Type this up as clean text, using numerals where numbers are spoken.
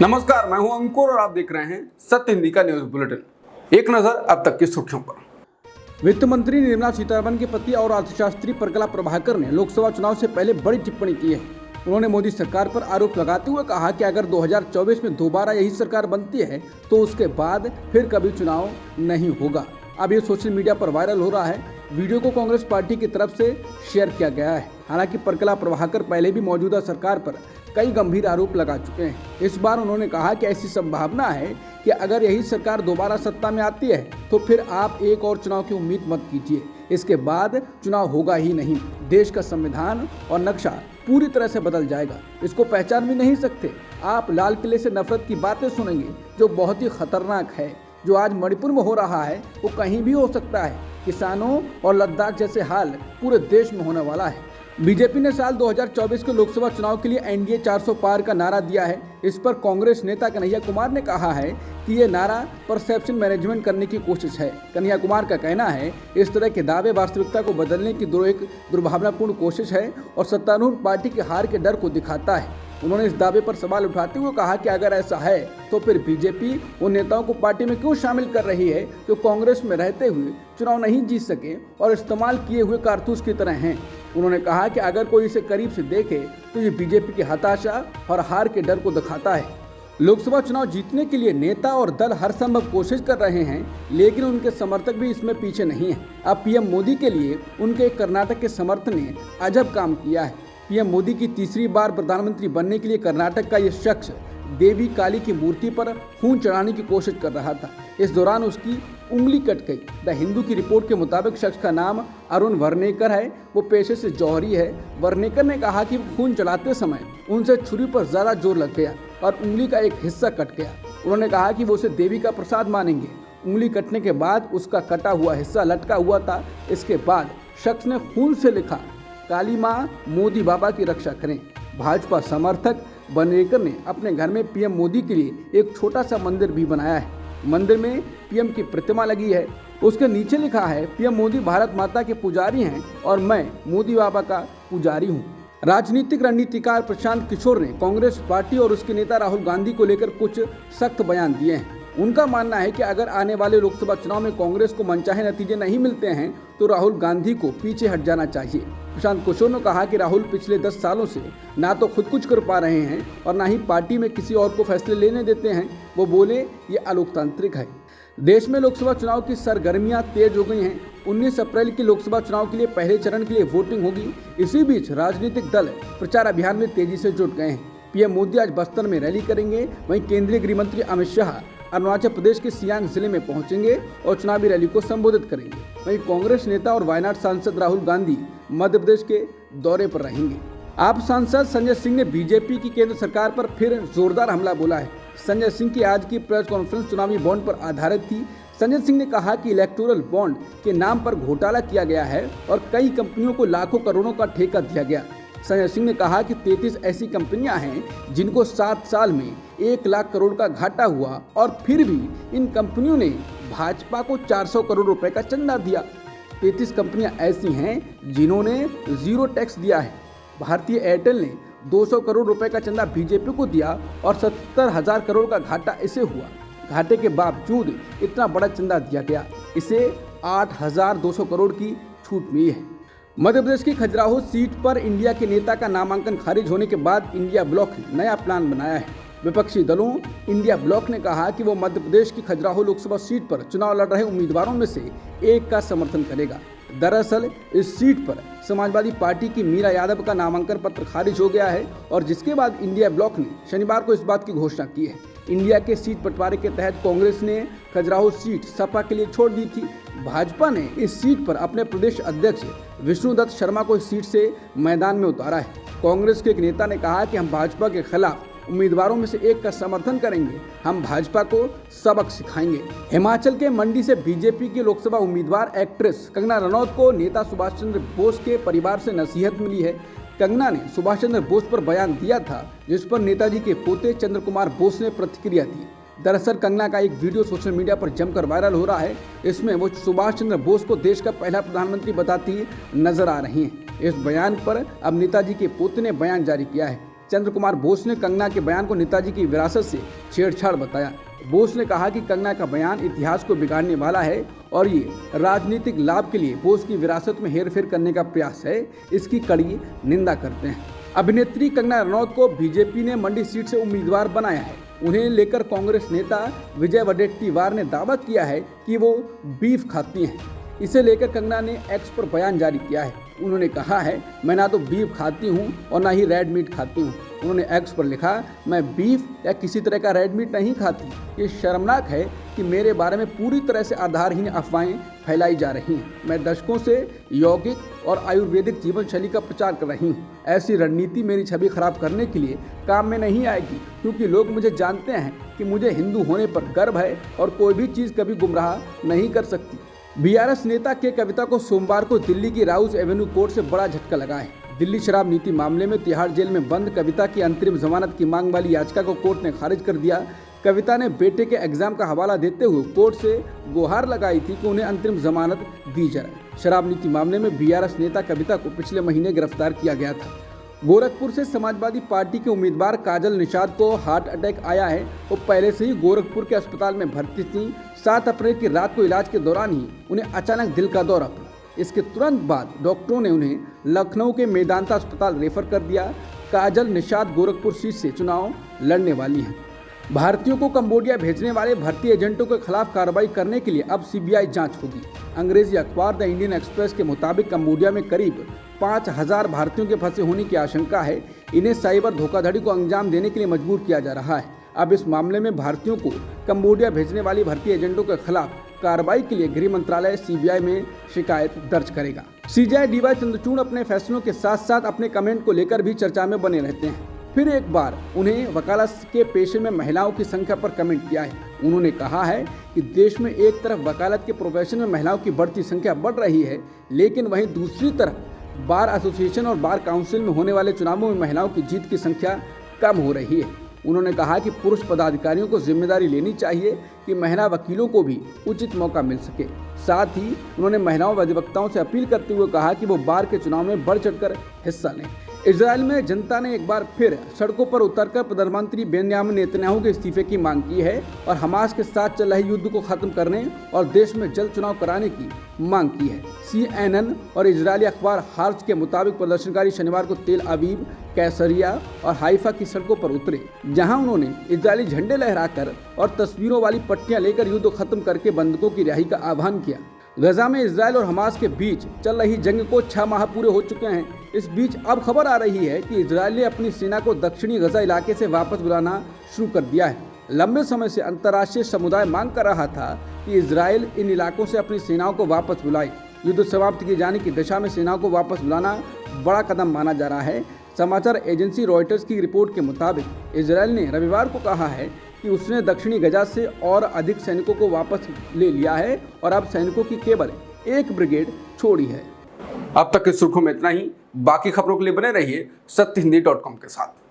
नमस्कार, मैं हूं अंकुर और आप देख रहे हैं सत्य हिंदी का न्यूज बुलेटिन। एक नजर अब तक की सुर्खियों पर। वित्त मंत्री निर्मला सीतारमण के पति और अर्थशास्त्री प्रकला प्रभाकर ने लोकसभा चुनाव से पहले बड़ी टिप्पणी की है। उन्होंने मोदी सरकार पर आरोप लगाते हुए कहा कि अगर 2024 में दोबारा यही सरकार बनती है तो उसके बाद फिर कभी चुनाव नहीं होगा। अब ये सोशल मीडिया पर वायरल हो रहा है। वीडियो को कांग्रेस पार्टी की तरफ से शेयर किया गया है। हालांकि प्रकला प्रभाकर पहले भी मौजूदा सरकार पर कई गंभीर आरोप लगा चुके हैं। इस बार उन्होंने कहा कि ऐसी संभावना है कि अगर यही सरकार दोबारा सत्ता में आती है तो फिर आप एक और चुनाव की उम्मीद मत कीजिए। इसके बाद चुनाव होगा ही नहीं। देश का संविधान और नक्शा पूरी तरह से बदल जाएगा। इसको पहचान भी नहीं सकते। आप लाल किले से नफरत की बातें सुनेंगे जो बहुत ही खतरनाक है। जो आज मणिपुर में हो रहा है वो कहीं भी हो सकता है। किसानों और लद्दाख जैसे हाल पूरे देश में होने वाला है। बीजेपी ने साल 2024 के लोकसभा चुनाव के लिए एनडीए 400 पार का नारा दिया है। इस पर कांग्रेस नेता कन्हैया कुमार ने कहा है कि ये नारा परसेप्शन मैनेजमेंट करने की कोशिश है। कन्हैया कुमार का कहना है इस तरह के दावे वास्तविकता को बदलने की एक दुर्भावनापूर्ण कोशिश है और सत्तारूढ़ पार्टी के हार के डर को दिखाता है। उन्होंने इस दावे पर सवाल उठाते हुए कहा कि अगर ऐसा है तो फिर बीजेपी उन नेताओं को पार्टी में क्यों शामिल कर रही है जो कांग्रेस में रहते हुए चुनाव नहीं जीत सके और इस्तेमाल किए हुए कारतूस की तरह हैं। उन्होंने कहा कि अगर कोई इसे करीब से देखे तो ये बीजेपी की हताशा और हार के डर को दिखाता है। लोकसभा चुनाव जीतने के लिए नेता और दल हर संभव कोशिश कर रहे हैं, लेकिन उनके समर्थक भी इसमें पीछे नहीं है। अब पीएम मोदी के लिए उनके कर्नाटक के समर्थन ने अजब काम किया है। पीएम मोदी की तीसरी बार प्रधानमंत्री बनने के लिए कर्नाटक का ये शख्स देवी काली की मूर्ति पर खून चढ़ाने की कोशिश कर रहा था। इस दौरान उसकी उंगली कट गई। द हिंदू की रिपोर्ट के मुताबिक शख्स का नाम अरुण वर्नेकर है। वो पेशे से जौहरी है। वर्नेकर ने कहा कि खून चढ़ाते समय उनसे छुरी पर ज्यादा जोर लग गया और उंगली का एक हिस्सा कट गया। उन्होंने कहा कि वो उसे देवी का प्रसाद मानेंगे। उंगली कटने के बाद उसका कटा हुआ हिस्सा लटका हुआ था। इसके बाद शख्स ने खून से लिखा, काली माँ मोदी बाबा की रक्षा करें। भाजपा समर्थक वर्नेकर ने अपने घर में पीएम मोदी के लिए एक छोटा सा मंदिर भी बनाया है। मंदिर में पीएम की प्रतिमा लगी है। उसके नीचे लिखा है, पीएम मोदी भारत माता के पुजारी हैं और मैं मोदी बाबा का पुजारी हूं। राजनीतिक रणनीतिकार प्रशांत किशोर ने कांग्रेस पार्टी और उसके नेता राहुल गांधी को लेकर कुछ सख्त बयान दिए हैं। उनका मानना है कि अगर आने वाले लोकसभा चुनाव में कांग्रेस को मनचाहे नतीजे नहीं मिलते हैं तो राहुल गांधी को पीछे हट जाना चाहिए। प्रशांत किशोर ने कहा कि राहुल पिछले 10 सालों से ना तो खुद कुछ कर पा रहे हैं और ना ही पार्टी में किसी और को फैसले लेने देते हैं। वो बोले ये अलोकतांत्रिक है। देश में लोकसभा चुनाव की सरगर्मियां तेज हो गई हैं। 19 अप्रैल की लोकसभा चुनाव के लिए पहले चरण के लिए वोटिंग होगी। इसी बीच राजनीतिक दल प्रचार अभियान में तेजी से जुट गए हैं। पीएम मोदी आज बस्तर में रैली करेंगे। वहीं केंद्रीय गृह मंत्री अमित शाह अरुणाचल प्रदेश के सियांग जिले में पहुंचेंगे और चुनावी रैली को संबोधित करेंगे। वहीं कांग्रेस नेता और वायनाड सांसद राहुल गांधी मध्य प्रदेश के दौरे पर रहेंगे। आप सांसद संजय सिंह ने बीजेपी की केंद्र सरकार पर फिर जोरदार हमला बोला है। संजय सिंह की आज की प्रेस कॉन्फ्रेंस चुनावी बॉन्ड पर आधारित थी। संजय सिंह ने कहा कि इलेक्टोरल बॉन्ड के नाम पर घोटाला किया गया है और कई कंपनियों को लाखों करोड़ों का ठेका दिया गया। संजय सिंह ने कहा कि 33 ऐसी कंपनियां हैं जिनको 7 साल में 1 लाख करोड़ का घाटा हुआ और फिर भी इन कंपनियों ने भाजपा को 400 करोड़ रुपए का चंदा दिया। 33 कंपनियां ऐसी हैं जिन्होंने जीरो टैक्स दिया है। भारतीय एयरटेल ने 200 करोड़ रुपए का चंदा बीजेपी को दिया और 70,000 करोड़ का घाटा इसे हुआ। घाटे के बावजूद इतना बड़ा चंदा दिया गया। इसे 8,200 करोड़ की छूट मिली है। मध्य प्रदेश की खजुराहो सीट पर इंडिया के नेता का नामांकन खारिज होने के बाद इंडिया ब्लॉक ने नया प्लान बनाया है। विपक्षी दलों इंडिया ब्लॉक ने कहा कि वो मध्य प्रदेश की खजुराहो लोकसभा सीट पर चुनाव लड़ रहे उम्मीदवारों में से एक का समर्थन करेगा। दरअसल इस सीट पर समाजवादी पार्टी की मीरा यादव का नामांकन पत्र खारिज हो गया है और जिसके बाद इंडिया ब्लॉक ने शनिवार को इस बात की घोषणा की है। इंडिया के सीट बंटवारे के तहत कांग्रेस ने खजुराहो सीट सपा के लिए छोड़ दी थी। भाजपा ने इस सीट पर अपने प्रदेश अध्यक्ष विष्णुदत्त शर्मा को इस सीट से मैदान में उतारा है। कांग्रेस के एक नेता ने कहा कि हम भाजपा के खिलाफ उम्मीदवारों में से एक का समर्थन करेंगे। हम भाजपा को सबक सिखाएंगे। हिमाचल के मंडी से बीजेपी की लोकसभा उम्मीदवार एक्ट्रेस कंगना रनौत को नेता सुभाष चंद्र बोस के परिवार से नसीहत मिली है। कंगना ने सुभाष चंद्र बोस पर बयान दिया था जिस पर नेताजी के पोते चंद्र कुमार बोस ने प्रतिक्रिया दी। दरअसल कंगना का एक वीडियो सोशल मीडिया पर जमकर वायरल हो रहा है। इसमें वो सुभाष चंद्र बोस को देश का पहला प्रधानमंत्री बताती नजर आ रही हैं। इस बयान पर अब नेताजी के पोते ने बयान जारी किया है। चंद्र कुमार बोस ने कंगना के बयान को नेताजी की विरासत से छेड़छाड़ बताया। बोस ने कहा कि कंगना का बयान इतिहास को बिगाड़ने वाला है और ये राजनीतिक लाभ के लिए बोस की विरासत में हेरफेर करने का प्रयास है, इसकी कड़ी निंदा करते हैं। अभिनेत्री कंगना रनौत को बीजेपी ने मंडी सीट से उम्मीदवार बनाया है। उन्हें लेकर कांग्रेस नेता विजय वडेट्टीवार ने दावा किया है कि वो बीफ खाती हैं। इसे लेकर कंगना ने एक्स पर बयान जारी किया है। उन्होंने कहा है, मैं ना तो बीफ खाती हूँ और ना ही रेड मीट खाती हूँ। उन्होंने एक्स पर लिखा, मैं बीफ या किसी तरह का रेड मीट नहीं खाती। ये शर्मनाक है कि मेरे बारे में पूरी तरह से आधारहीन अफवाहें फैलाई जा रही हैं। मैं दशकों से यौगिक और आयुर्वेदिक जीवन शैली का प्रचार कर रही हूँ। ऐसी रणनीति मेरी छवि खराब करने के लिए काम में नहीं आएगी, क्योंकि लोग मुझे जानते हैं कि मुझे हिंदू होने पर गर्व है और कोई भी चीज़ कभी गुमराह नहीं कर सकती। बीआरएस नेता के कविता को सोमवार को दिल्ली की राउस एवेन्यू कोर्ट से बड़ा झटका लगा है। दिल्ली शराब नीति मामले में तिहाड़ जेल में बंद कविता की अंतरिम जमानत की मांग वाली याचिका को कोर्ट ने खारिज कर दिया। कविता ने बेटे के एग्जाम का हवाला देते हुए कोर्ट से गुहार लगाई थी कि उन्हें अंतरिम जमानत दी जाए। शराब नीति मामले में बीआरएस नेता कविता को पिछले महीने गिरफ्तार किया गया था। गोरखपुर से समाजवादी पार्टी के उम्मीदवार काजल निषाद को हार्ट अटैक आया है। वो पहले से ही गोरखपुर के अस्पताल में भर्ती थी। 7 अप्रैल की रात को इलाज के दौरान ही उन्हें अचानक दिल का दौरा पड़ा। इसके तुरंत बाद डॉक्टरों ने उन्हें लखनऊ के मेदांता अस्पताल रेफर कर दिया। काजल निषाद गोरखपुर सीट से चुनाव लड़ने वाली हैं। भारतीयों को कंबोडिया भेजने वाले भर्ती एजेंटों के खिलाफ कार्रवाई करने के लिए अब सीबीआई जांच होगी। अंग्रेजी अखबार द इंडियन एक्सप्रेस के मुताबिक कंबोडिया में करीब 5000 भारतीयों के फंसे होने की आशंका है। इन्हें साइबर धोखाधड़ी को अंजाम देने के लिए मजबूर किया जा रहा है। अब इस मामले में भारतीयों को कंबोडिया भेजने वाली भर्ती एजेंटों के खिलाफ कार्रवाई के लिए गृह मंत्रालय सीबीआई में शिकायत दर्ज करेगा। सीजेआई डीवाई चंद्रचूड़ अपने फैसलों के साथ साथ अपने कमेंट को लेकर भी चर्चा में बने रहते हैं। फिर एक बार उन्हें वकालत के पेशे में महिलाओं की संख्या पर कमेंट किया है। उन्होंने कहा है कि देश में एक तरफ वकालत के प्रोफेशन में महिलाओं की बढ़ती संख्या बढ़ रही है, लेकिन वहीं दूसरी तरफ बार एसोसिएशन और बार काउंसिल में होने वाले चुनावों में महिलाओं की जीत की संख्या कम हो रही है। उन्होंने कहा कि पुरुष पदाधिकारियों को जिम्मेदारी लेनी चाहिए कि महिला वकीलों को भी उचित मौका मिल सके। साथ ही उन्होंने महिलाओं व अधिवक्ताओं से अपील करते हुए कहा कि वो बार के चुनाव में बढ़ चढ़कर हिस्सा लें। इजराइल में जनता ने एक बार फिर सड़कों पर उतरकर प्रधानमंत्री बेंजामिन नेतन्याहू के इस्तीफे की मांग की है और हमास के साथ चल रहे युद्ध को खत्म करने और देश में जल्द चुनाव कराने की मांग की है। CNN और इजरायली अखबार हार्ज के मुताबिक प्रदर्शनकारी शनिवार को तेल अवीव, कैसरिया और हाइफा की सड़कों पर उतरे, जहां उन्होंने इजरायली झंडे लहराकर और तस्वीरों वाली पट्टियां लेकर युद्ध खत्म करके बंधकों की रिहाई का आह्वान किया। गजा में इजराइल और हमास के बीच चल रही जंग को 6 माह पूरे हो चुके हैं। इस बीच अब खबर आ रही है कि इजराइल ने अपनी सेना को दक्षिणी गजा इलाके से वापस बुलाना शुरू कर दिया है। लंबे समय से अंतर्राष्ट्रीय समुदाय मांग कर रहा था कि इजराइल इन इलाकों से अपनी सेनाओं को वापस बुलाए। युद्ध समाप्त किए जाने की दिशा में सेनाओं को वापस बुलाना बड़ा कदम माना जा रहा है। समाचार एजेंसी रॉयटर्स की रिपोर्ट के मुताबिक इजराइल ने रविवार को कहा है कि उसने दक्षिणी गजा से और अधिक सैनिकों को वापस ले लिया है और अब सैनिकों की केवल 1 ब्रिगेड छोड़ी है। अब तक की सुर्खियों में इतना ही। बाकी खबरों के लिए बने रहिए सत्यहिंदी.com के साथ।